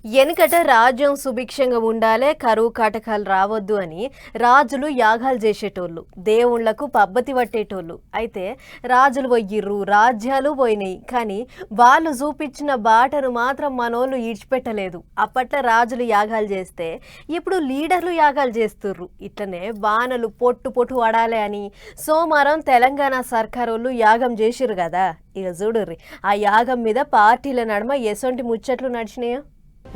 ఎనకట రాజ్యం సుభిక్షంగా ఉండాలే, కరువు కాటకాలు రావద్దు అని రాజులు యాగాలు చేసేటోళ్ళు, దేవుళ్లకు పబ్బతి పట్టేటోళ్ళు. అయితే రాజులు పోయిర్రు, రాజ్యాలు పోయినాయి, కానీ వాళ్ళు చూపించిన బాటను మాత్రం మనోళ్ళు ఈడ్చిపెట్టలేదు. అప్పట్లో రాజులు యాగాలు చేస్తే ఇప్పుడు లీడర్లు యాగాలు చేస్తుర్రు. ఇట్లనే వానలు పొట్టు పొట్టు పడాలి అని సోమవారం తెలంగాణ సర్కారోళ్ళు యాగం చేసిర్రు కదా. ఇక చూడుర్రి ఆ యాగం మీద పార్టీల నడుమ ఎసొంటి ముచ్చట్లు నడిచినాయో.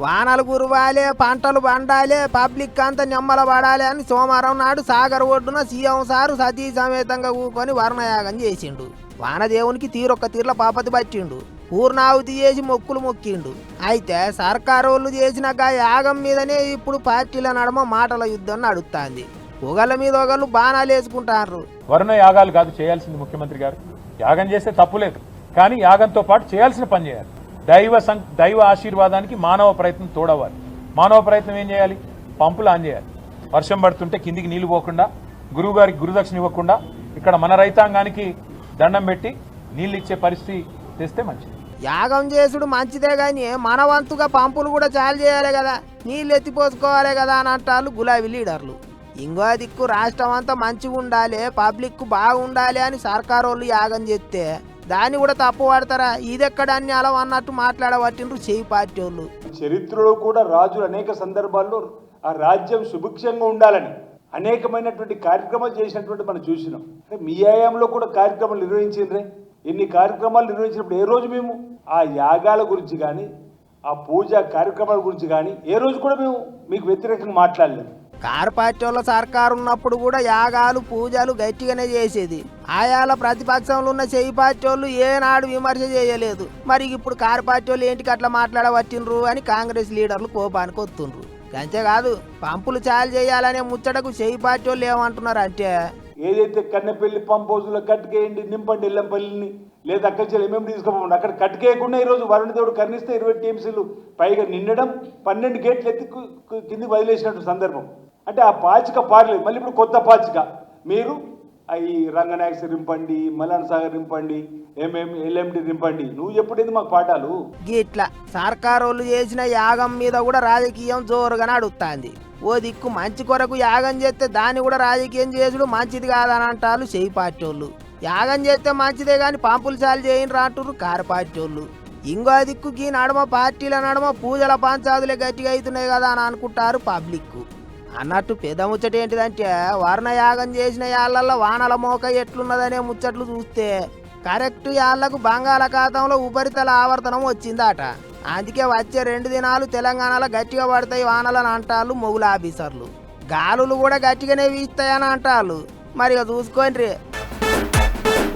వానలు కురవాలే, పంటలు పండాలే, పబ్లిక్ అంతా నిమ్మల పడాలి అని సోమవారం నాడు సాగర్ ఒడ్డున సీఎం సారు సతీ సమేతంగా కూకొని వర్ణయాగం చేసిండు. వానదేవునికి తీరొక్క తీర్ల పాపతి పట్టిండు, పూర్ణాహుతి చేసి మొక్కులు మొక్కిండు. అయితే సర్కారోళ్ళు చేసిన యాగం మీదనే ఇప్పుడు పార్టీల నడమ మాటల యుద్ధం నడుస్తుంది. ఒకళ్ళ మీద ఒకళ్ళు బాణాలు వేసుకుంటారు. వర్ణ యాగాలు కాదు చేయాల్సింది ముఖ్యమంత్రి గారు. యాగం చేస్తే తప్పులేదు, కానీ యాగంతో పాటు చేయాల్సిన పని చేయాలి. దైవ ఆశీర్వాదానికి మానవ ప్రయత్నం తోడవాలి. మానవ ప్రయత్నం ఏం చేయాలి? పంపులు ఆన్ చేయాలి. వర్షం పడుతుంటే కిందికి నీళ్లు పోకుండా, గురువు గారికి గురుదక్షిణ ఇవ్వకుండా, ఇక్కడ మన రైతాంగానికి దండం పెట్టి నీళ్ళు ఇచ్చే పరిస్థితి తెస్తే మంచిది. యాగం చేసుడు మంచిదే కానీ మన వంతుగా పంపులు కూడా చాలు చేయాలి కదా, నీళ్ళు ఎత్తిపోసుకోవాలి కదా అని అంటారు గులాబీ లీడర్లు. ఇంకో దిక్కు రాష్ట్రం అంతా మంచిగా ఉండాలి, పబ్లిక్ బాగుండాలి అని సర్కారోళ్ళు యాగం చేస్తే దాన్ని కూడా తప్పు పడతారా? ఇదెక్కడ అన్యాలం అన్నట్టు మాట్లాడబట్టిండ్రు చేయి పార్టీ వాళ్ళు. చరిత్రలో కూడా రాజులు అనేక సందర్భాల్లో ఆ రాజ్యం సుభిక్షంగా ఉండాలని అనేకమైనటువంటి కార్యక్రమాలు చేసినటువంటి మనం చూసినాం. మీ ఆయాంలో కూడా కార్యక్రమాలు నిర్వహించిండ్రే. ఎన్ని కార్యక్రమాలు నిర్వహించినప్పుడు ఏ రోజు మేము ఆ యాగాల గురించి కానీ, ఆ పూజా కార్యక్రమాల గురించి కానీ ఏ రోజు కూడా మేము మీకు వ్యతిరేకంగా మాట్లాడలేదు. కారు పార్టీ వాళ్ళ సర్కారు ఉన్నప్పుడు కూడా యాగాలు పూజలు గట్టిగానే చేసేది. ఆయాల ప్రతిపక్షంలో ఉన్న చేయి పార్టీ వాళ్ళు ఏనాడు విమర్శ చేయలేదు. మరి ఇప్పుడు కారు పార్టీ వాళ్ళు ఏంటికి అట్లా మాట్లాడబట్టిండ్రు అని కాంగ్రెస్ లీడర్లు కోపానికి వస్తుండ్రు. అంతేకాదు పంపులు చాలు చేయాలనే ముచ్చటకు చేయి పార్టీ వాళ్ళు ఏమంటున్నారు అంటే, ఏదైతే కన్నెపల్లి పంప్ హౌస్లో కట్టుకేయండి, నింపండి ఎల్లంపల్లిని, లేదా అక్కడి నుంచి ఎంఎం తీసుకోపోండి. అక్కడ కట్టుకేయకుండా ఈరోజు వరుణదేవుడు కర్ణిస్తే 20 టీఎంసీలు పైగా నిండడం, 12 గేట్లు ఎత్తి కిందికి వదిలేసినట్టు సందర్భం. అంటే ఆ పాచిక పారలేదు. మళ్ళీ ఇప్పుడు కొత్త పాచిక మీరు ఈ రంగనాయక నింపండి, మలాన్ సాగర్ నింపండి, ఎల్ఎండి నింపండి. నువ్వు ఎప్పుడైంది మాకు పాఠాలు? గిట్లా సర్కారోళ్ళు చేసిన యాగం మీద కూడా రాజకీయం జోరుగా నడుస్తుంది. ఓ దిక్కు మంచి కొరకు యాగం చేస్తే దాన్ని కూడా రాజకీయం చేసుడు మంచిది కాదని అంటారు చేయి పార్టీ వాళ్ళు. యాగం చేస్తే మంచిదే కానీ పంపులు చాలు చేయని అంటున్నారు కారు పార్టీ వాళ్ళు. ఇంకో దిక్కు ఈ నడమ పార్టీల నడమ పూజల పంచాదులే గట్టిగా అవుతున్నాయి కదా అని అనుకుంటారు పబ్లిక్. అన్నట్టు పెద్ద ముచ్చట ఏంటిదంటే, వర్ణయాగం చేసిన యాళ్ళల్లో వానల మోక ఎట్లున్నదనే ముచ్చట్లు చూస్తే కరెక్ట్ యాళ్లకు బంగాళాఖాతంలో ఉపరితల ఆవర్తనం వచ్చిందట. అందుకే వచ్చే 2 దినాలు తెలంగాణలో గట్టిగా పడతాయి వానలని అంటారు మొగుల ఆఫీసర్లు. గాలులు కూడా గట్టిగానే వీస్తాయని అంటారు. మరి చూసుకోండి.